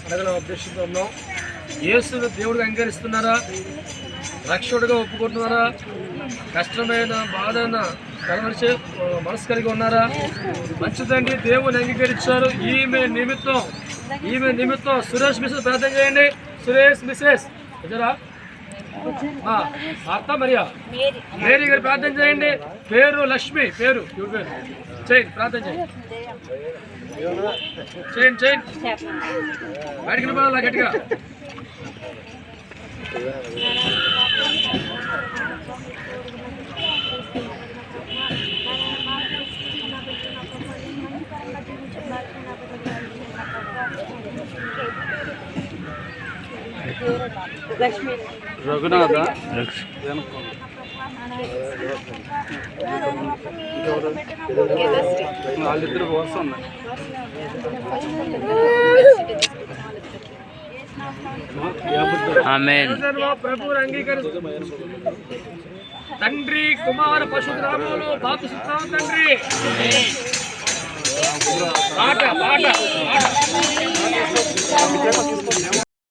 అడగల ఉద్దేశంతో ఉన్నాం. యేసును దేవుడిగా అంగీకరిస్తున్నారా? రక్షకుడిగా ఒప్పుకుంటున్నారా? కష్టమైన బాధన కలవరిచే మనసు కలిగి ఉన్నారా? మంచిదండి, దేవుని అంగీకరించారు. ఈమె నిమిత్తం సురేష్ మిసెస్ ప్రార్థన చేయండి. సురేష్ మిసెస్ అత్త మరియా మేరీ గారు ప్రార్థన చేయండి. పేరు లక్ష్మి, పేరు చేయండి, ప్రార్థన చేయండి. బయటకి నిలబడాలా గట్టిగా. రఘునాథ వాళ్ళిద్దరు వస్తుంది. ప్రభువుని అంగీకరిస్తూ తండ్రి కుమార పశురాములు బాపుస్తున్నాం తండ్రి. పాట